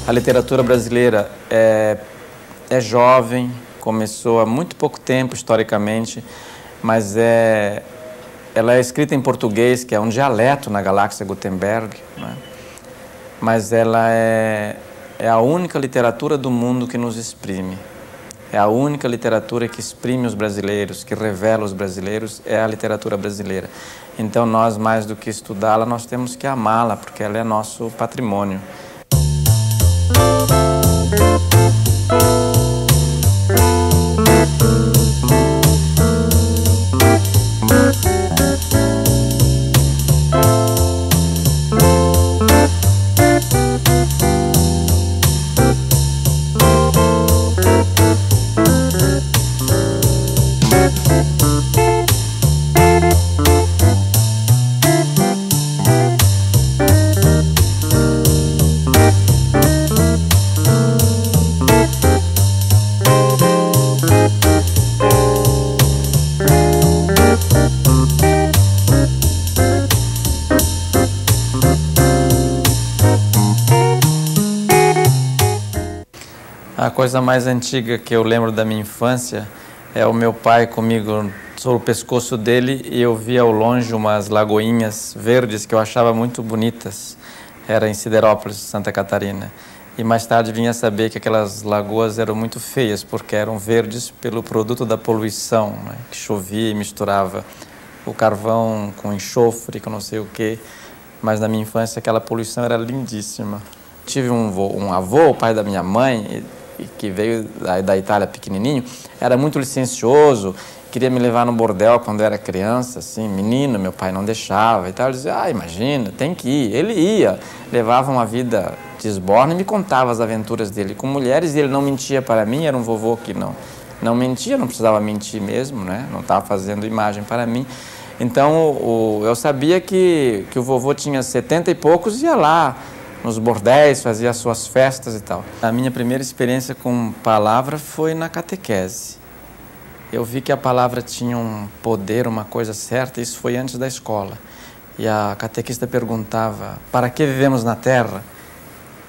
A literatura brasileira é jovem, começou há muito pouco tempo historicamente, mas ela é escrita em português, que é um dialeto na galáxia Gutenberg, né? Mas ela é a única literatura do mundo que nos exprime. É a única literatura que exprime os brasileiros, que revela os brasileiros, é a literatura brasileira. Então nós, mais do que estudá-la, nós temos que amá-la, porque ela é nosso patrimônio. A coisa mais antiga que eu lembro da minha infância é o meu pai comigo sobre o pescoço dele e eu via ao longe umas lagoinhas verdes que eu achava muito bonitas. Era em Siderópolis, Santa Catarina. E mais tarde vinha saber que aquelas lagoas eram muito feias porque eram verdes pelo produto da poluição, né? Que chovia e misturava o carvão com enxofre, com não sei o quê. Mas na minha infância aquela poluição era lindíssima. Tive um avô, o pai da minha mãe, que veio da Itália pequenininho, era muito licencioso, queria me levar no bordel quando eu era criança, assim, menino, meu pai não deixava e tal. Eu dizia, imagina, tem que ir. Ele ia, levava uma vida de esborne e me contava as aventuras dele com mulheres e ele não mentia para mim, era um vovô que não mentia, não precisava mentir mesmo, né? Não estava fazendo imagem para mim. Então, eu sabia que o vovô tinha 70 e poucos e ia lá nos bordéis, fazia as suas festas e tal. A minha primeira experiência com palavra foi na catequese. Eu vi que a palavra tinha um poder, uma coisa certa, isso foi antes da escola. E a catequista perguntava, para que vivemos na Terra?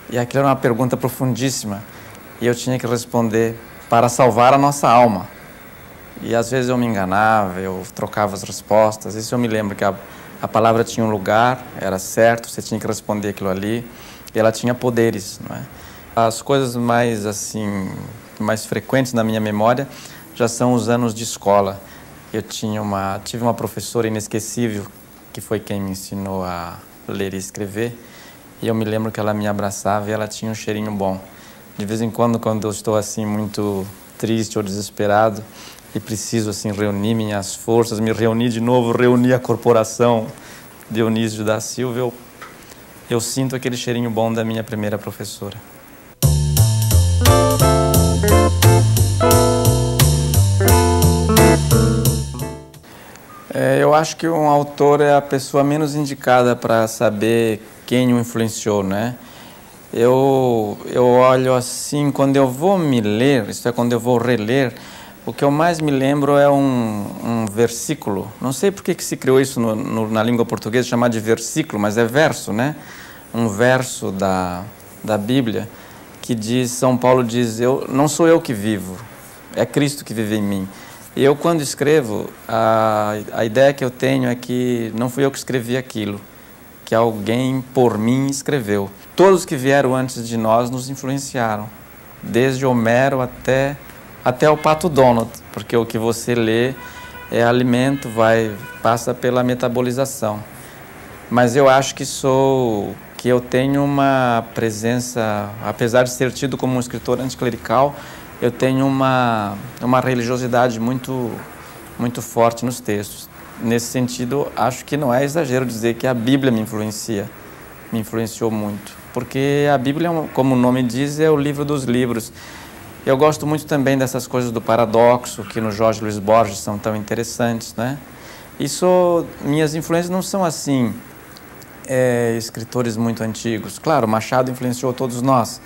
E aquilo era uma pergunta profundíssima. E eu tinha que responder, para salvar a nossa alma. E às vezes eu me enganava, eu trocava as respostas. Isso eu me lembro que a palavra tinha um lugar, era certo, você tinha que responder aquilo ali, e ela tinha poderes, não é? As coisas mais, assim, mais frequentes na minha memória já são os anos de escola. Eu tive uma professora inesquecível, que foi quem me ensinou a ler e escrever, e eu me lembro que ela me abraçava e ela tinha um cheirinho bom. De vez em quando eu estou, assim, muito triste ou desesperado, e preciso, assim, reunir minhas forças, me reunir de novo, reunir a corporação Dionísio da Silva, eu sinto aquele cheirinho bom da minha primeira professora. Eu acho que um autor é a pessoa menos indicada para saber quem o influenciou, né? Eu olho assim, quando eu vou me ler, isto é, quando eu vou reler, o que eu mais me lembro é um versículo. Não sei por que se criou isso na língua portuguesa, chamar de versículo, mas é verso, né? Um verso da Bíblia que diz, São Paulo diz, não sou eu que vivo, é Cristo que vive em mim. E eu, quando escrevo, a ideia que eu tenho é que não fui eu que escrevi aquilo, que alguém por mim escreveu. Todos que vieram antes de nós nos influenciaram, desde Homero até o Pato Donald, porque o que você lê é alimento, passa pela metabolização. Mas eu acho que eu tenho uma presença, apesar de ser tido como um escritor anticlerical, eu tenho uma religiosidade muito, muito forte nos textos. Nesse sentido, acho que não é exagero dizer que a Bíblia me influenciou muito, porque a Bíblia, como o nome diz, é o livro dos livros. Eu gosto muito também dessas coisas do paradoxo, que no Jorge Luiz Borges são tão interessantes, né? Minhas influências não são assim, escritores muito antigos. Claro, Machado influenciou todos nós,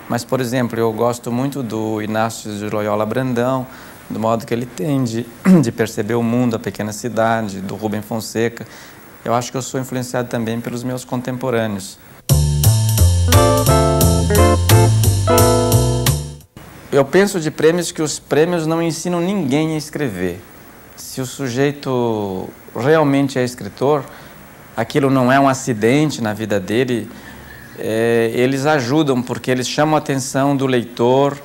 mas, por exemplo, eu gosto muito do Inácio de Loyola Brandão, do modo que ele tem de perceber o mundo, a pequena cidade, do Rubem Fonseca. Eu acho que eu sou influenciado também pelos meus contemporâneos. Eu penso de prêmios que os prêmios não ensinam ninguém a escrever. Se o sujeito realmente é escritor, aquilo não é um acidente na vida dele, eles ajudam, porque eles chamam a atenção do leitor,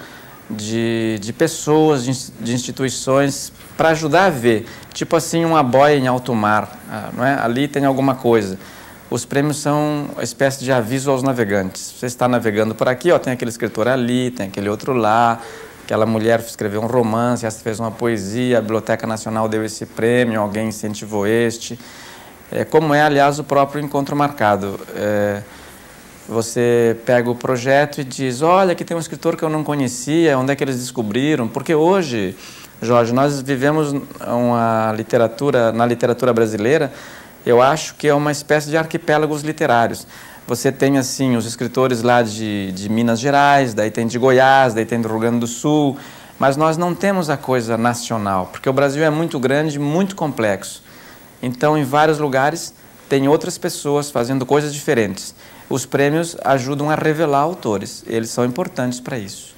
de pessoas, de instituições, para ajudar a ver. Tipo assim, uma boia em alto mar, não é? Ali tem alguma coisa. Os prêmios são uma espécie de aviso aos navegantes. Você está navegando por aqui, ó, tem aquele escritor ali, tem aquele outro lá, aquela mulher escreveu um romance, essa fez uma poesia, a Biblioteca Nacional deu esse prêmio, alguém incentivou este. Como é, aliás, o próprio Encontro Marcado. Você pega o projeto e diz, olha, aqui tem um escritor que eu não conhecia, onde é que eles descobriram? Porque hoje, Jorge, nós vivemos uma literatura, na literatura brasileira, eu acho que é uma espécie de arquipélagos literários. Você tem, assim, os escritores lá de Minas Gerais, daí tem de Goiás, daí tem do Rio Grande do Sul, mas nós não temos a coisa nacional, porque o Brasil é muito grande, muito complexo. Então, em vários lugares, tem outras pessoas fazendo coisas diferentes. Os prêmios ajudam a revelar autores, eles são importantes para isso.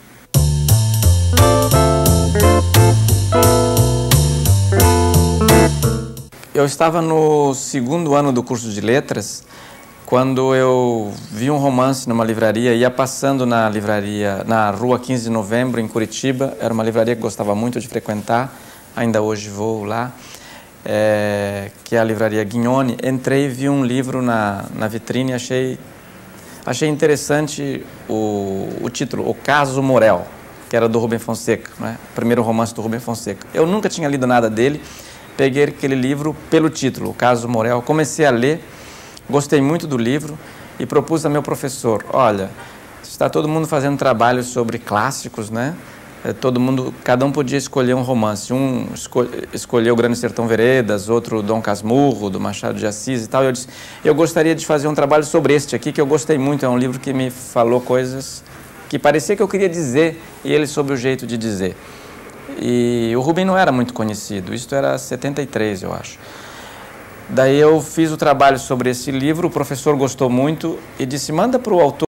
Eu estava no segundo ano do curso de letras, quando eu vi um romance numa livraria, ia passando na livraria, na rua 15 de novembro, em Curitiba, era uma livraria que gostava muito de frequentar, ainda hoje vou lá, que é a livraria Guignone. Entrei e vi um livro na vitrine e achei interessante o título, O Caso Morel, que era do Rubem Fonseca, né? O primeiro romance do Rubem Fonseca. Eu nunca tinha lido nada dele, peguei aquele livro pelo título, O Caso Morel, comecei a ler, gostei muito do livro e propus a meu professor, olha, está todo mundo fazendo trabalho sobre clássicos, né? Cada um podia escolher um romance, um escolheu O Grande Sertão Veredas, outro Dom Casmurro, do Machado de Assis e tal, e eu disse, eu gostaria de fazer um trabalho sobre este aqui, que eu gostei muito, é um livro que me falou coisas que parecia que eu queria dizer, e ele soube o jeito de dizer. E o Rubem não era muito conhecido, isso era 73, eu acho. Daí eu fiz o trabalho sobre esse livro, o professor gostou muito e disse, manda para o autor